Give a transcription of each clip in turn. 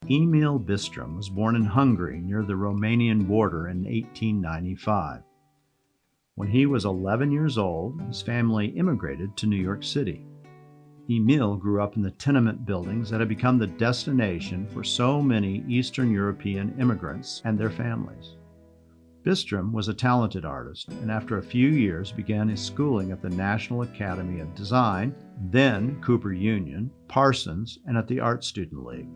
Emil Bisttram was born in Hungary near the Romanian border in 1895. When he was 11 years old, his family immigrated to New York City. Emil grew up in the tenement buildings that had become the destination for so many Eastern European immigrants and their families. Bisttram was a talented artist, and after a few years began his schooling at the National Academy of Design, then Cooper Union, Parsons, and at the Art Student League.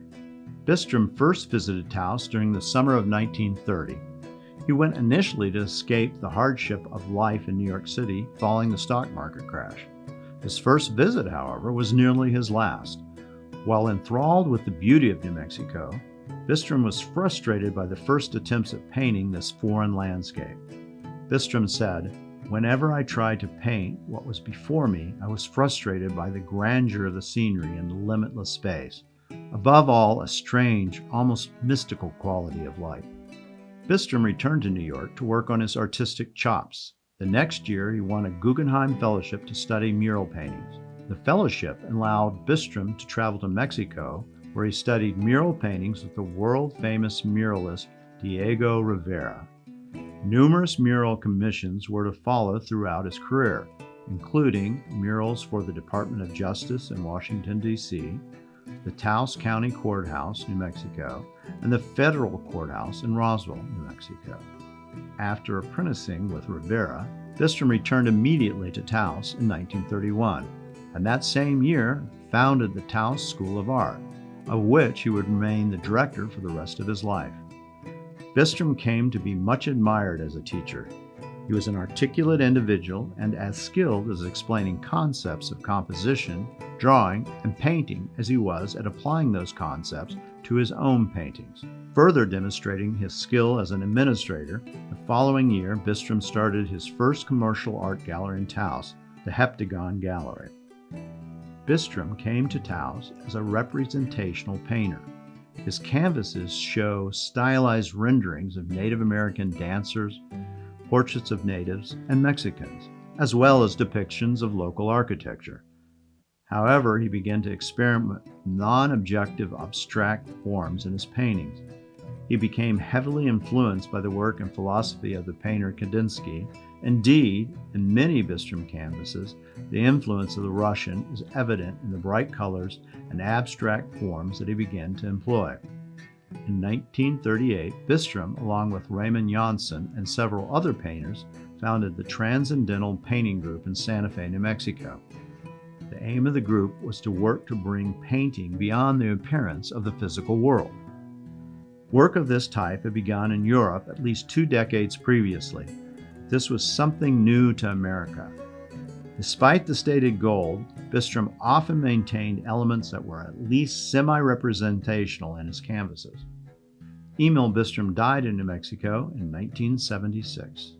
Bisttram first visited Taos during the summer of 1930. He went initially to escape the hardship of life in New York City following the stock market crash. His first visit, however, was nearly his last. While enthralled with the beauty of New Mexico, Bisttram was frustrated by the first attempts at painting this foreign landscape. Bisttram said, "Whenever I tried to paint what was before me, I was frustrated by the grandeur of the scenery and the limitless space. Above all, a strange, almost mystical quality of light." Bisttram returned to New York to work on his artistic chops. The next year, he won a Guggenheim Fellowship to study mural paintings. The fellowship allowed Bisttram to travel to Mexico, where he studied mural paintings with the world-famous muralist Diego Rivera. Numerous mural commissions were to follow throughout his career, including murals for the Department of Justice in Washington, D.C., the Taos County Courthouse, New Mexico, and the Federal Courthouse in Roswell, New Mexico. After apprenticing with Rivera, Bisttram returned immediately to Taos in 1931, and that same year founded the Taos School of Art, of which he would remain the director for the rest of his life. Bisttram came to be much admired as a teacher. He was an articulate individual and as skilled as explaining concepts of composition, drawing, and painting as he was at applying those concepts to his own paintings. Further demonstrating his skill as an administrator, the following year Bisttram started his first commercial art gallery in Taos, the Heptagon Gallery. Bisttram came to Taos as a representational painter. His canvases show stylized renderings of Native American dancers, portraits of natives and Mexicans, as well as depictions of local architecture. However, he began to experiment with non-objective abstract forms in his paintings. He became heavily influenced by the work and philosophy of the painter Kandinsky. Indeed, in many Bisttram canvases, the influence of the Russian is evident in the bright colors and abstract forms that he began to employ. In 1938, Bisttram, along with Raymond Janssen and several other painters, founded the Transcendental Painting Group in Santa Fe, New Mexico. The aim of the group was to work to bring painting beyond the appearance of the physical world. Work of this type had begun in Europe at least 2 decades previously. This was something new to America. Despite the stated goal, Bisttram often maintained elements that were at least semi-representational in his canvases. Emil Bisttram died in New Mexico in 1976.